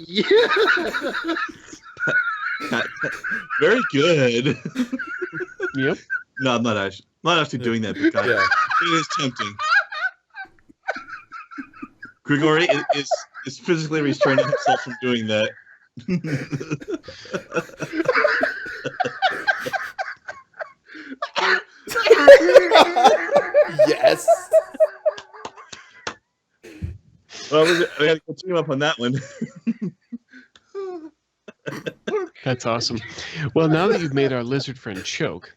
Yeah. Very good. Yep. No, I'm not actually doing that, but God, Yeah. it is tempting. Grigori is physically restraining himself from doing that. Yes. Well, we got to continue up on that one. That's awesome. Well, now that you've made our lizard friend choke,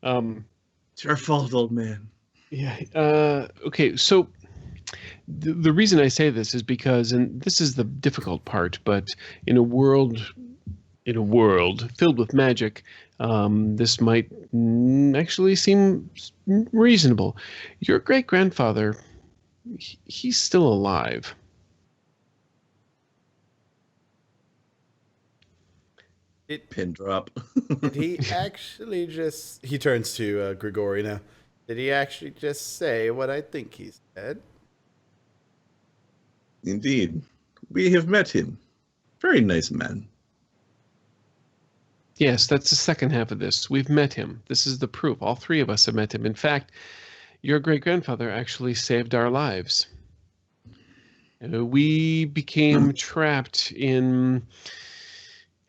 It's your fault, old man. yeah. Okay, so the reason I say this is because, and this is the difficult part, but in a world filled with magic, this might actually seem reasonable. Your great grandfather, he's still alive. Pin drop. Did he actually just... He turns to Grigori now. Did he actually just say what I think he said? Indeed. We have met him. Very nice man. Yes, that's the second half of this. We've met him. This is the proof. All three of us have met him. In fact, your great-grandfather actually saved our lives. We became trapped in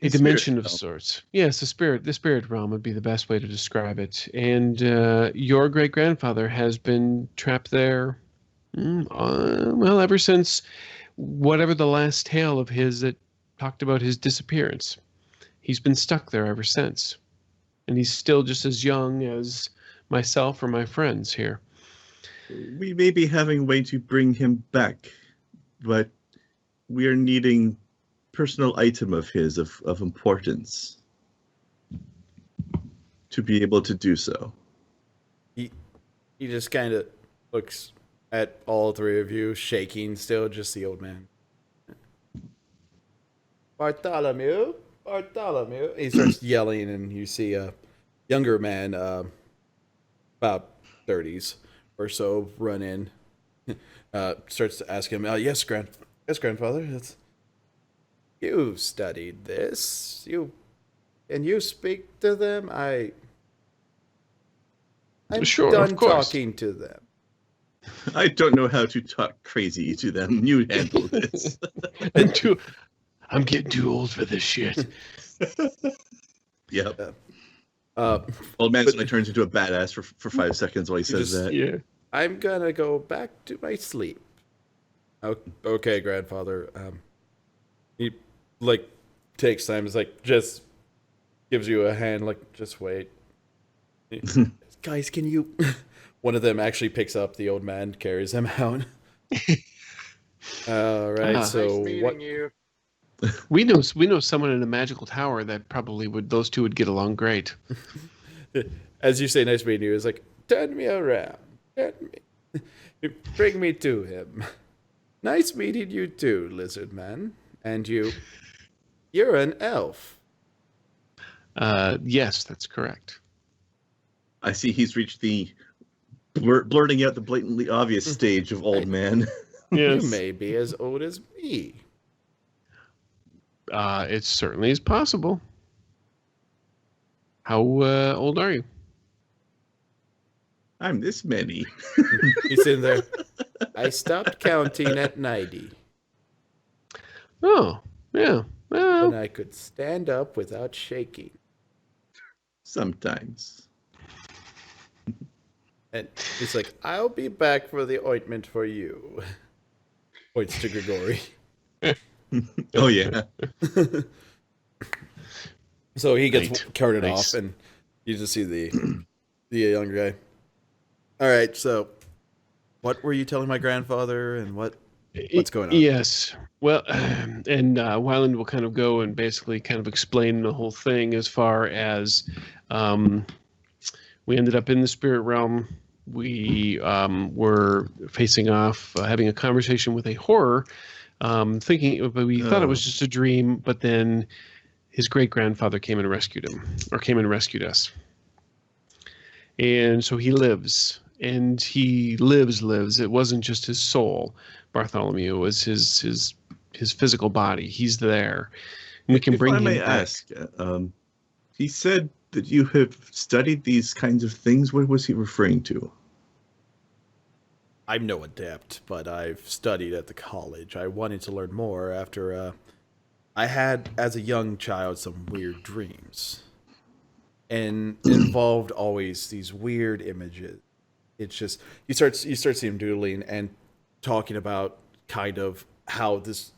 a The dimension spirit of realm. sorts. Yes, the spirit realm would be the best way to describe it. And your great-grandfather has been trapped there, well, ever since whatever the last tale of his that talked about his disappearance. He's been stuck there ever since. And he's still just as young as myself or my friends here. We may be having a way to bring him back, but we are needing personal item of his of importance to be able to do so. He just kind of looks at all three of you, shaking still, just the old man. Bartholomew? Bartholomew. He starts yelling, and you see a younger man, about 30s or so, run in. Starts to ask him, yes, grandfather. You studied this. Can you speak to them? I'm Sure, done of course. talking to them. I don't know how to talk crazy to them. You handle this. I'm getting too old for this shit. Yep. But- Old man suddenly turns into a badass for 5 seconds while he says just- that. Yeah. I'm gonna go back to my sleep. Okay, grandfather. He takes time. It's just gives you a hand. Just wait. Guys, can you? One of them actually picks up the old man, carries him out. All right. So Nice meeting what? you. We know someone in a magical tower that probably those two would get along great. As you say, nice meeting you. It's turn me around. Bring me to him. Nice meeting you too, lizard man. And you're an elf. Yes, that's correct. I see he's reached the blurting out the blatantly obvious stage of old man. Yes. You may be as old as me. It certainly is possible. How old are you? I'm this many. He's in there. I stopped counting at 90 Oh, yeah. Well, when I could stand up without shaking. Sometimes. And he's like, I'll be back for the ointment for you. Points to Grigori. Oh yeah. So he gets Right. carted Nice. off, and you just see the younger guy. All right, so what were you telling my grandfather, and what's going on? Yes. Well, and Wyland will kind of go and basically kind of explain the whole thing as far as we ended up in the spirit realm. We were facing off, having a conversation with a horror, thinking, but we thought it was just a dream, but then his great-grandfather came and rescued him, or came and rescued us. And so he lives, and he lives. It wasn't just his soul, Bartholomew. It was his physical body. He's there. And we can If bring I him may back. ask, he said that you have studied these kinds of things. What was he referring to? I'm no adept, but I've studied at the college. I wanted to learn more after I had, as a young child, some weird dreams. And it involved always these weird images. It's just you start seeing him doodling and talking about kind of how this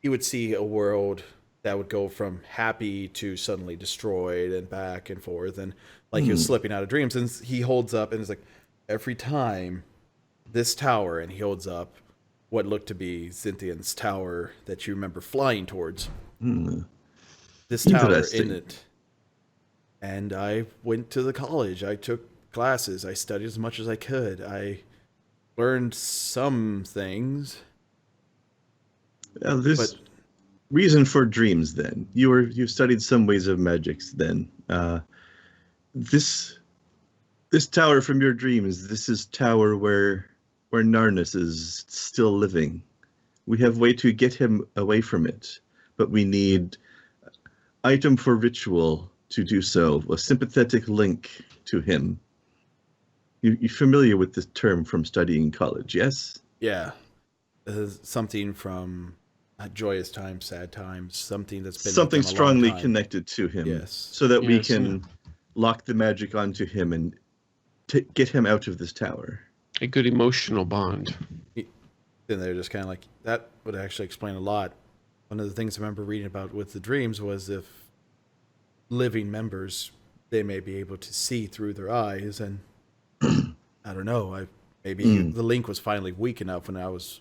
he would see a world that would go from happy to suddenly destroyed and back and forth, and like he was slipping out of dreams. And he holds up and is like, every time this tower, and he holds up what looked to be Cynthian's tower that you remember flying towards. Hmm. This tower in Interesting. it. And I went to the college. I took classes. I studied as much as I could. I learned some things, There's but reason for dreams. Then you've studied some ways of magics. Then this this tower from your dreams. This is tower where Narnus is still living. We have way to get him away from it, but we need item for ritual to do so. A sympathetic link to him. You're familiar with this term from studying college, yes? yeah, something from joyous times, sad times, something that's been with Something them a long strongly time. connected to him, Yes. so that we Yes, can lock the magic onto him and get him out of this tower. a good emotional bond. Then they're just kind of like, that would actually explain a lot. One of the things I remember reading about with the dreams was if living members, they may be able to see through their eyes, and I don't know. Maybe the link was finally weak enough when I was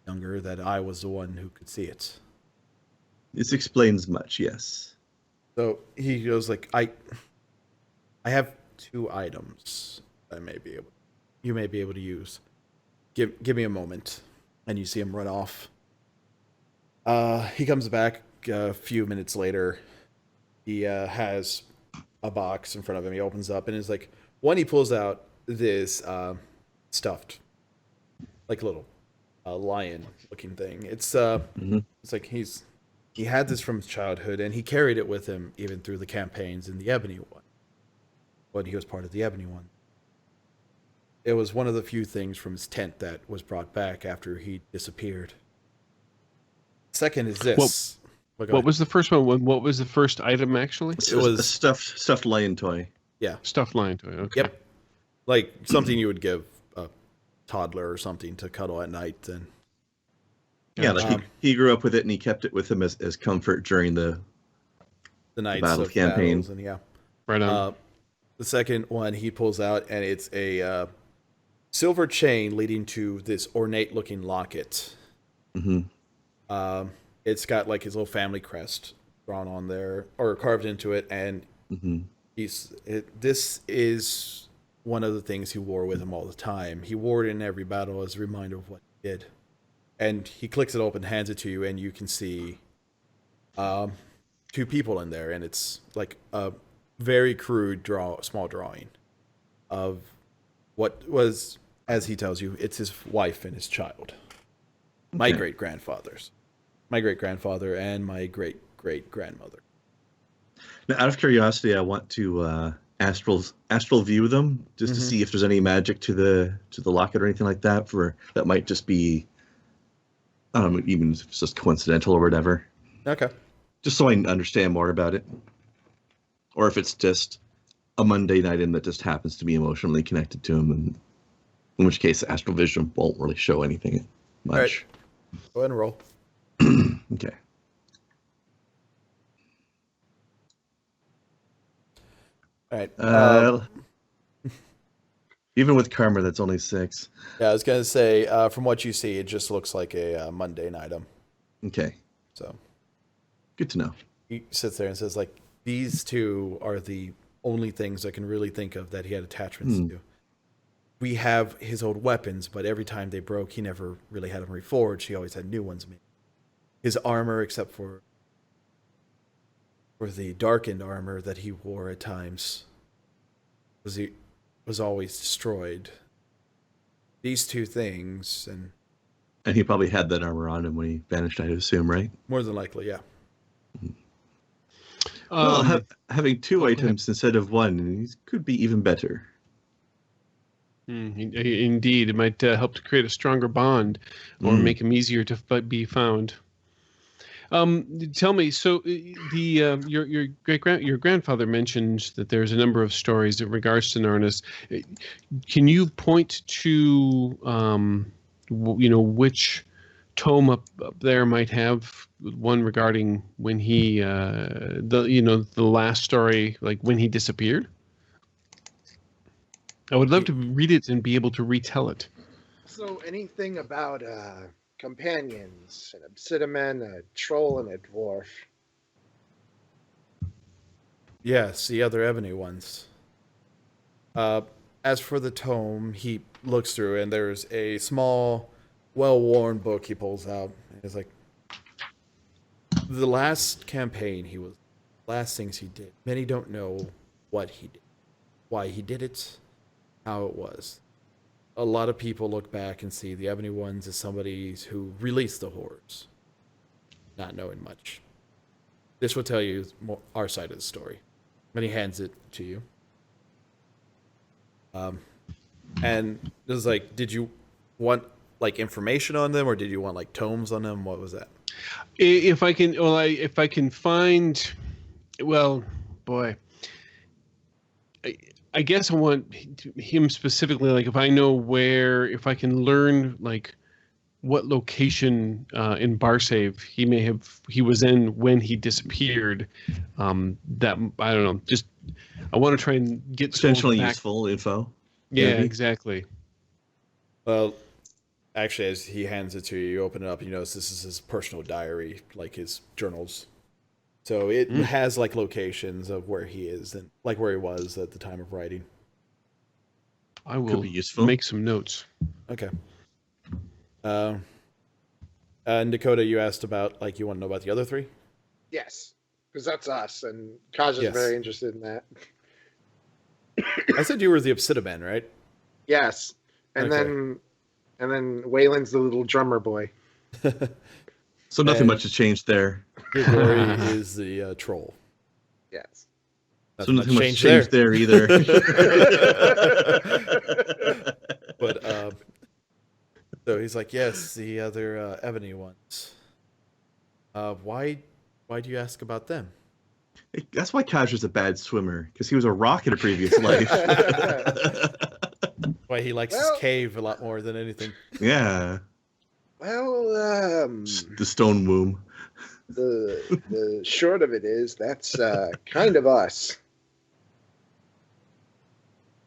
younger that I was the one who could see it. This explains much, yes. So he goes like, I have two items I may be able you may be able to use. Give me a moment. And you see him run off. He comes back a few minutes later. He has a box in front of him. He opens up and is like, one, he pulls out this stuffed, like little lion looking thing. It's it's like he had this from his childhood, and he carried it with him even through the campaigns in the Ebony one. When he was part of the Ebony one. It was one of the few things from his tent that was brought back after he disappeared. Second is this. What was the first one? What was the first item actually? It was a stuffed lion toy. Yeah. Stuffed lion toy. Okay. Yep. Like something you would give a toddler or something to cuddle at night. And Yeah, like he grew up with it and he kept it with him as comfort during the nights battle of campaign. battles, and yeah. Right on. The second one he pulls out, and it's a silver chain leading to this ornate-looking locket. It's got like his little family crest drawn on there or carved into it, and this is one of the things he wore with him all the time. He wore it in every battle as a reminder of what he did. And he clicks it open, hands it to you, and you can see two people in there, and it's like a very crude small drawing of what was, as he tells you, it's his wife and his child. My great-grandfathers. My great-grandfather and my great-great-grandmother. Now, out of curiosity, I want to astral view them just to see if there's any magic to the locket or anything like that. That might just be, I don't know, even if it's just coincidental or whatever. Okay. Just so I can understand more about it, or if it's just a mundane item that just happens to be emotionally connected to him, and in which case astral vision won't really show anything much. All right. Go ahead and roll. Okay. All right. Even with karma, that's only 6. Yeah, I was gonna say, from what you see, it just looks like a mundane item. Okay. So Good to know. he sits there and says, like, these two are the only things I can really think of that he had attachments to. We have his old weapons, but every time they broke, he never really had them reforged. He always had new ones made. His armor, except for the darkened armor that he wore at times, was always destroyed. these two things, and he probably had that armor on him when he vanished, I assume, right? more than likely, yeah. Well, having two go ahead. items instead of one could be even better. Indeed, it might help to create a stronger bond, or make him easier to be found. Tell me, so your your grandfather mentioned that there's a number of stories in regards to Narnis. Can you point to which tome up there might have one regarding when he the last story, like when he disappeared? I would love to read it and be able to retell it. So anything about companions, an Obsidian, a troll, and a dwarf. Yes, the other ebony ones. As for the tome, he looks through, and there's a small, well-worn book he pulls out. And he's like, the last campaign, last things he did. Many don't know what he did, why he did it, how it was. A lot of people look back and see the Ebony Ones as somebody who released the horrors, not knowing much. This will tell you our side of the story. And he hands it to you. And it was like, did you want like information on them, or did you want like tomes on them? What was that? If I can find, well, boy. I guess I want him specifically, like if I know where, if I can learn like what location in Barsaive he was in when he disappeared. That I don't know. Just I want to try and get Potentially useful info. Yeah, maybe. exactly. Well, actually, as he hands it to you, you open it up, and you notice this is his personal diary, like his journals. So it has like locations of where he is and like where he was at the time of writing. I will make some notes. Okay. And Dakota, you asked about like you want to know about the other three? Yes, because that's us, and Kaja's very interested in that. I said you were the Obsidian, right? Yes, and then Waylon's the little drummer boy. So nothing much has changed there. Grigori is the troll. Yes. So nothing much changed there either. But so he's like, yes, the other ebony ones. Why do you ask about them? That's why Kaja's a bad swimmer, because he was a rock in a previous life. Why he likes his cave a lot more than anything. Yeah. Well, the stone womb. The short of it is that's kind of us.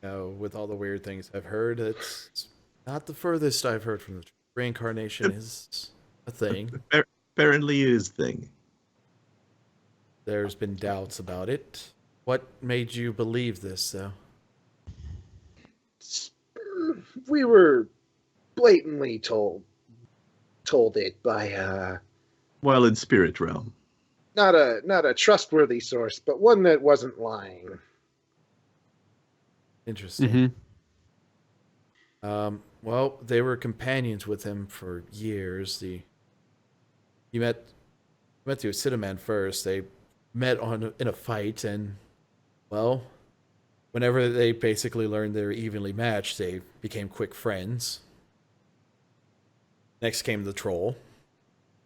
With all the weird things I've heard, it's not the furthest I've heard from the reincarnation is a thing. Apparently it is a thing. There's been doubts about it. What made you believe this, though? We were blatantly told it by while in spirit realm. Not a trustworthy source, but one that wasn't lying. Interesting. Well, they were companions with him for years. You met the Obsidian first. They met in a fight, and well, whenever they basically learned they were evenly matched, they became quick friends. Next came the troll,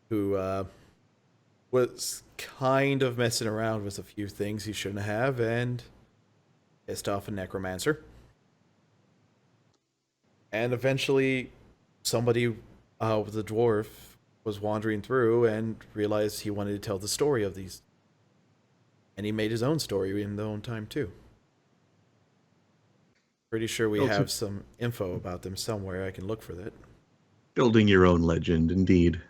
who was kind of messing around with a few things he shouldn't have, and pissed off a necromancer. And eventually, somebody with a dwarf was wandering through and realized he wanted to tell the story of these. And he made his own story in his own time, too. Pretty sure we have some info about them somewhere. I can look for that. Building your own legend, indeed.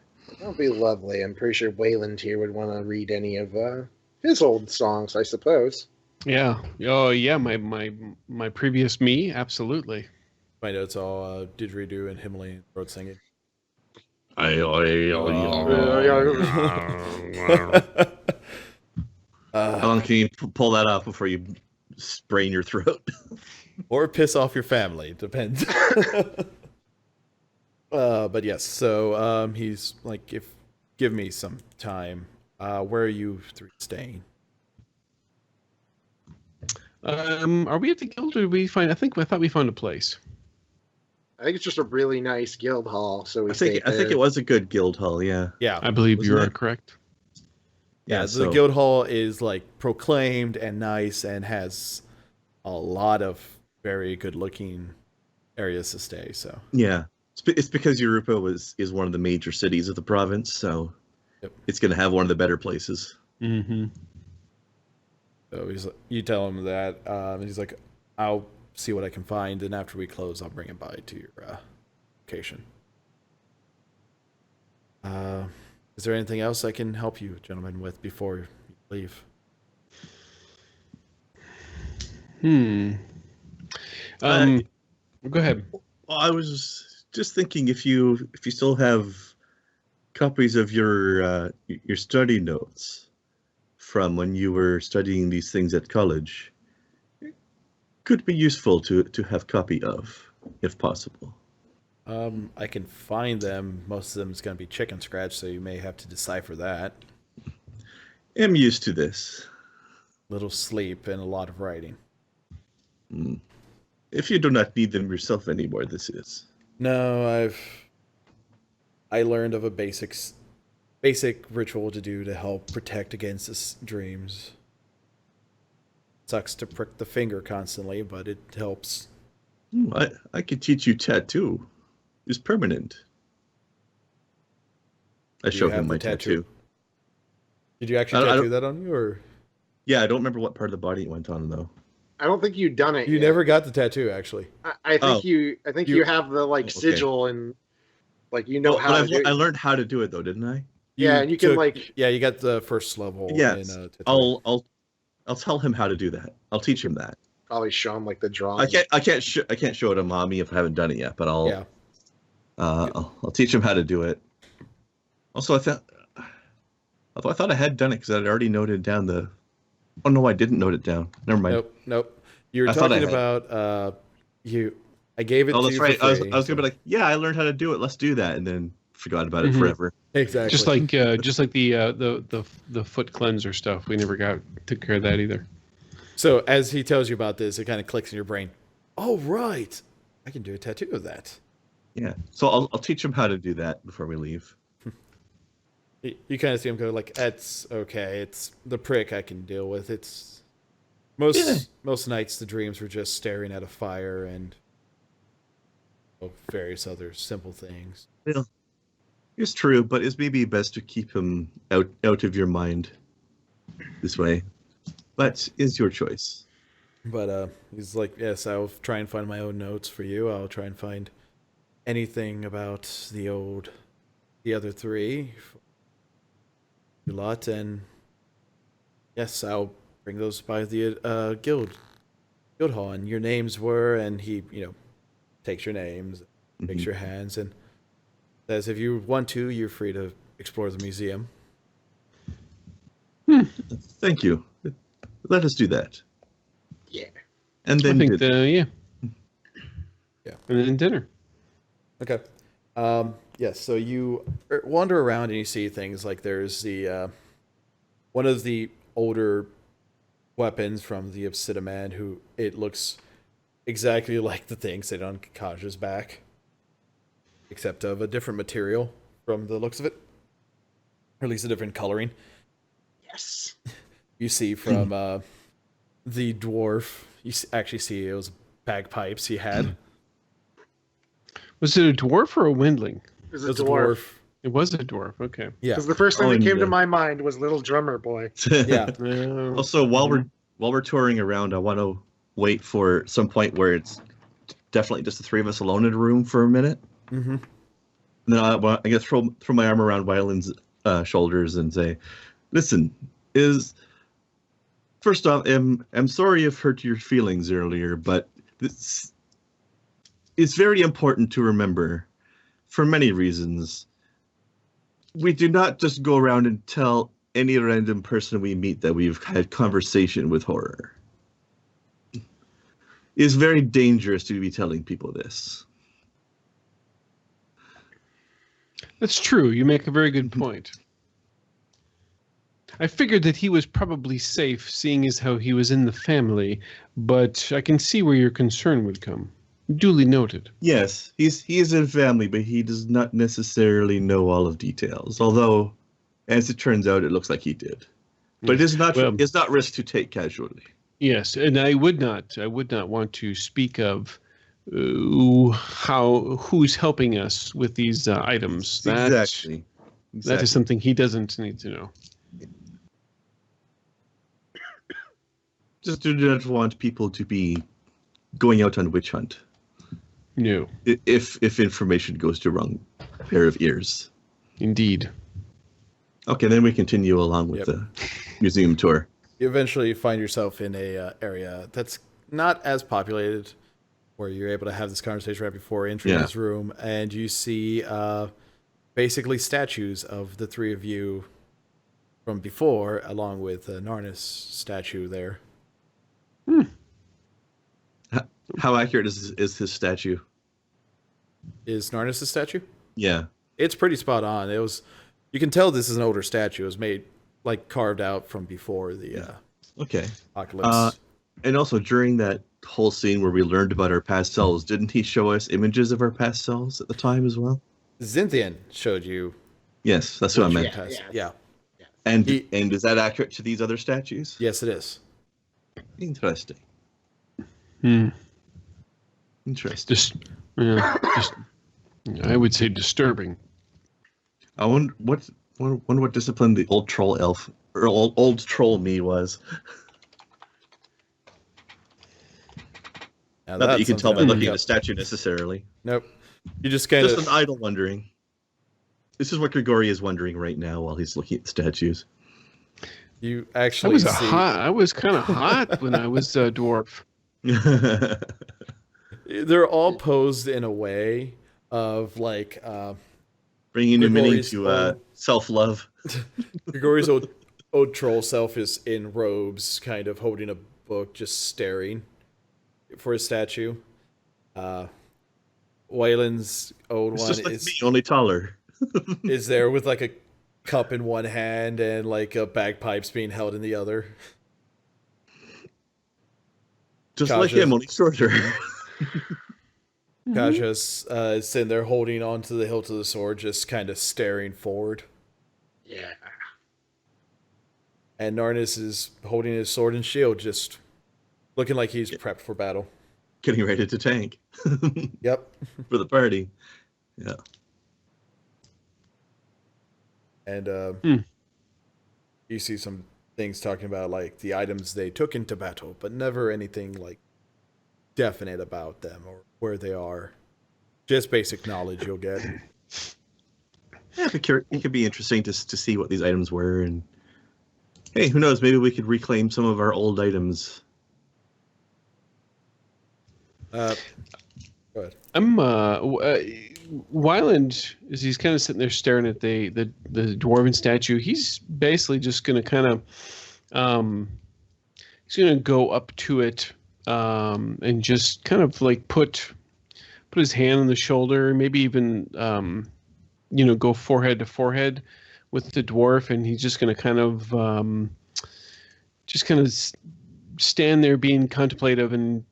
That would be lovely. I'm pretty sure Wayland here would want to read any of his old songs, I suppose. Yeah. Oh, yeah. My previous me, absolutely. My notes all didgeridoo and Himalayan throat singing. How long can you pull that off before you sprain your throat? Or piss off your family, depends. But yes, so he's like, if give me some time. Where are you three staying? Are we at the guild, or did we find? I thought we found a place. I think it's just a really nice guild hall, so we I think stayed it was a good guild hall. Yeah. Yeah, I believe you Wasn't are it? correct. yeah. The So guild hall is like proclaimed and nice, and has a lot of very good looking areas to stay. So yeah, it's because Europa is one of the major cities of the province, so Yep. it's going to have one of the better places. Mm-hmm. So you tell him that, and he's like, "I'll see what I can find, and after we close, I'll bring it by to your location." Is there anything else I can help you, gentlemen, with before you leave? Go ahead. Well, I was just thinking if you still have copies of your study notes from when you were studying these things at college, could be useful to have copy of, if possible. I can find them. Most of them is going to be chicken scratch, so you may have to decipher that. I'm used to this. Little sleep and a lot of writing. If you do not need them yourself anymore, this is. No, I learned of a basic ritual to do to help protect against this dreams. Sucks to prick the finger constantly, but it helps. I could teach you tattoo. It's permanent. I Do you show have him the my tattoo. Did you actually I tattoo don't- that on you, or Yeah, I don't remember what part of the body it went on though. I don't think you've done it you yet. never got the tattoo? Actually, I think Oh. you have the like Okay. sigil and like you know Well, how to do I it. learned how to do it though, didn't I? Yeah, and you can, like- yeah, you got the first level. Yes. In, tattooing. I'll tell him how to do that. I'll teach him that. Probably show him like the drawing. I can't show it to mommy if I haven't done it yet, but Yeah. I'll teach him how to do it. Also, I thought I had done it because I'd already noted down the. Oh no, I didn't note it down. Never mind. Nope. You were I thought I talking had. about you. I gave it Oh, to that's you right. for I was free, gonna so- be like, yeah, I learned how to do it. Let's do that, and then forgot about it Mhm. forever. exactly Just like the foot cleanser took care of that either. So as he tells you about this, it kind of clicks in your brain. Oh right, I can do a tattoo of that. Yeah. So I'll teach him how to do that before we leave. You kind of see him go like, "That's okay. It's the prick I can deal with. It's most nights the dreams were just staring at a fire and various other simple things." Well, it's true, but it's maybe best to keep him out of your mind this way. But is your choice. But he's like, "Yes, I'll try and find my own notes for you. I'll try and find anything about the other three lot, and yes, I'll bring those by the guild hall, and your names were." And he takes your names, takes your hands, and says, "If you want to, you're free to explore the museum." Thank you. Let us do that. Yeah. And I then think Yeah. and then dinner. Okay. Yes. So you wander around and you see things like there's the one of the older weapons from the Obsidian, who it looks exactly like the thing sitting on Kaj's back, except of a different material from the looks of it, or at least a different coloring. Yes. You see from the dwarf, actually see it was bagpipes he had. Was it a dwarf or a windling? It was It a was a dwarf. dwarf. It was a dwarf. Okay. Yeah. Because the first thing Oh, that and came to the- my mind was Little Drummer Boy. Yeah. Also, while we're touring around, I want to wait for some point where it's definitely just the three of us alone in a room for a minute. Mm-hmm. And then I'm gonna throw my arm around Wyland's shoulders and say, "Listen, first off, I'm sorry I've hurt your feelings earlier, but it's very important to remember, for many reasons. We do not just go around and tell any random person we meet that we've had conversation with horror. It's very dangerous to be telling people this. That's true. You make a very good point. I figured that he was probably safe, seeing as how he was in the family, but I can see where your concern would come. Duly noted. Yes, he is in family, but he does not necessarily know all of details. Although, as it turns out, it looks like he did. But it's not risk to take casually. Yes, and I would not want to speak of who's helping us with these items. Exactly. That is something he doesn't need to know. Just do not want people to be going out on witch hunt. No. If information goes to wrong pair of ears. Indeed. Okay, then we continue along with the museum tour. You eventually find yourself in a area that's not as populated, where you're able to have this conversation right before entering this room, and you see basically statues of the three of you from before, along with Narnis' statue there. How accurate is his statue? Is Narnis' statue? Yeah. It's pretty spot on. You can tell this is an older statue. It was made, carved out from before the apocalypse. And also, during that whole scene where we learned about our past selves, didn't he show us images of our past selves at the time as well? Xinthian showed you. Yes, that's what I meant. Yeah. And is that accurate to these other statues? Yes, it is. Interesting. Interesting. I would say disturbing. I wonder what discipline the old troll elf or old troll me was. Now Not that you can tell by looking at a statue necessarily. Nope. You just kind of an idle wondering. This is what Grigori is wondering right now while he's looking at the statues. You actually I was kind of hot when I was a dwarf. They're all posed in a way of bringing him into self-love. Grigori's old troll self is in robes, kind of holding a book, just staring for his statue. Waylon's old one just like me, only taller. is there with a cup in one hand and a bagpipes being held in the other. Just like him, only shorter. Kaja's sitting there holding onto the hilt of the sword, just kind of staring forward. Yeah. And Narnis is holding his sword and shield, just looking like he's prepped for battle. Getting ready to tank. Yep. For the party. Yeah. And you see some things talking about the items they took into battle, but never anything definite about them or where they are. Just basic knowledge you'll get. Yeah, it could be interesting to see what these items were, and hey, who knows? Maybe we could reclaim some of our old items. Go ahead. Wyland, as he's kind of sitting there staring at the dwarven statue, he's basically just going to kind of he's going to go up to it and just kind of put his hand on the shoulder, maybe even go forehead to forehead with the dwarf, and he's just going to kind of stand there being contemplative and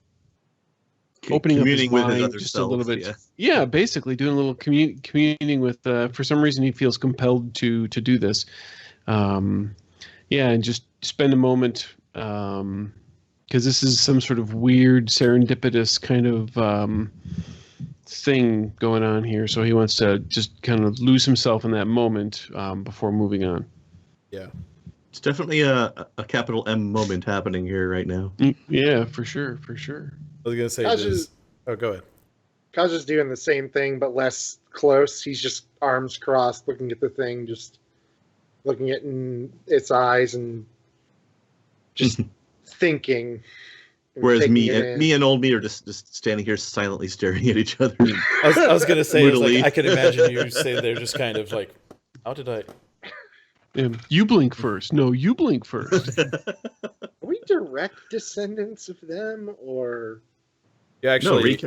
opening up his mind just a little bit. Yeah, basically doing a little communing with. For some reason, he feels compelled to do this. And just spend a moment because this is some sort of weird serendipitous kind of thing going on here. So he wants to just kind of lose himself in that moment before moving on. Yeah. It's definitely a capital M moment happening here right now. Yeah, for sure. I was going to say this. Oh, go ahead. Kaja's doing the same thing, but less close. He's just arms crossed, looking at the thing, just looking it in its eyes and just thinking. Whereas me and old me are just standing here silently staring at each other. I was going to say, I can imagine you sitting there just kind of how did I... You blink first. No, you blink first. Are we direct descendants of them, or... Yeah, actually,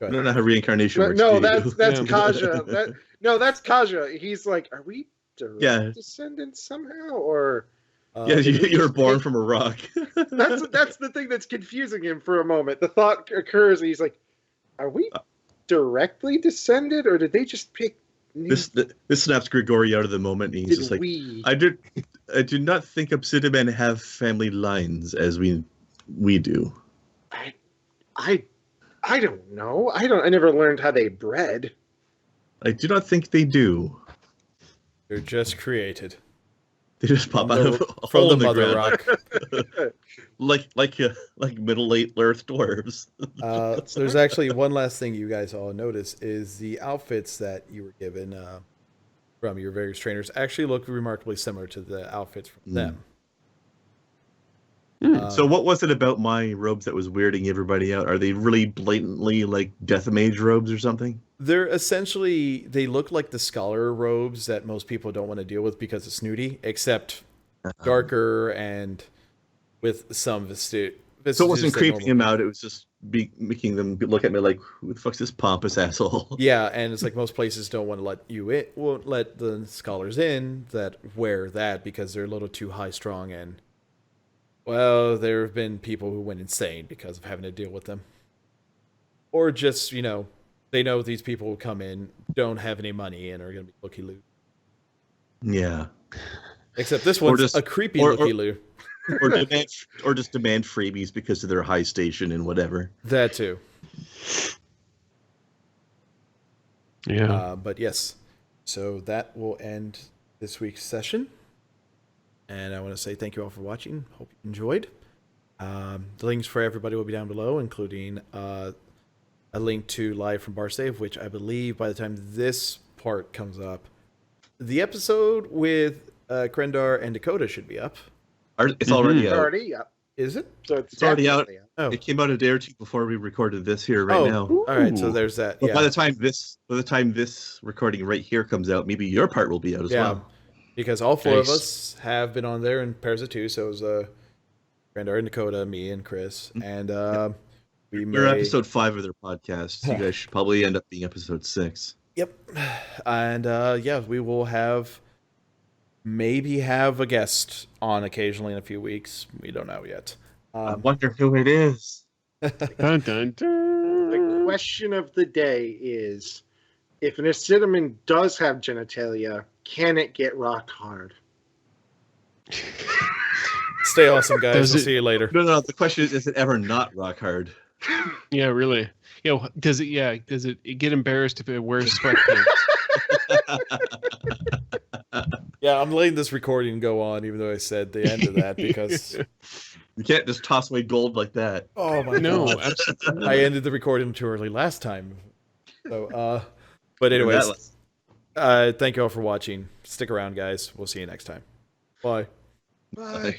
I don't know how reincarnation works. No, do you? that's Yeah. Kaja. That's Kaja. He's like, are we direct descendants somehow, or Yeah, you were born from a rock. that's the thing that's confusing him for a moment. The thought occurs, and he's like, are we directly descended, or did they just pick? This snaps Grigori out of the moment, and he's just like, I do not think Obsidian have family lines as we do. I don't know. I never learned how they bred. I do not think they do. They're just created. They just pop out of a from hole the in the mother ground. rock. like middle Earth dwarves. There's actually one last thing you guys all notice is the outfits that you were given from your various trainers actually look remarkably similar to the outfits from them. So what was it about my robes that was weirding everybody out? Are they really blatantly like Death Mage robes or something? They're essentially, they look like the scholar robes that most people don't want to deal with because it's snooty, except darker and with some vestiges. So it wasn't creeping him out, it was just making them look at me like, who the fuck's this pompous asshole? Yeah, and it's like most places don't want to let you in, won't let the scholars in that wear that because they're a little too high strung, and well, there have been people who went insane because of having to deal with them. Or just, they know these people who come in, don't have any money, and are going to be looky-loo. Yeah. Except this one's a creepy looky-loo. or just demand freebies because of their high station and whatever. That too. Yeah. But yes, so that will end this week's session. And I want to say thank you all for watching. Hope you enjoyed. The links for everybody will be down below, including a link to Live from Barsaive, which I believe by the time this part comes up, the episode with Krendar and Dakota should be up. It's already out. Already up. Is it? So It's already out. Oh. It came out a day or two before we recorded this here now. All right, so there's that. But Yeah. by the time this recording right here comes out, maybe your part will be out as well. Because all four of Nice. us have been on there in pairs of two. So it was Krendar and Dakota, me and Chris, and We're episode 5 of their podcast. You guys should probably end up being episode 6. Yep. And we will maybe have a guest on occasionally in a few weeks. We don't know yet. I wonder who it is. Dun, dun, dun. The question of the day is, if an Acidium does have genitalia, can it get rock hard? Stay awesome, guys. Does We'll it- see you later. No. The question is it ever not rock hard? Yeah, really. Does it get embarrassed if it wears sweatpants? Yeah, I'm letting this recording go on, even though I said the end of that because. You can't just toss away gold like that. Oh my No, god! absolutely. I ended the recording too early last time. So, but anyways, thank you all for watching. Stick around, guys. We'll see you next time. Bye. Bye. Bye.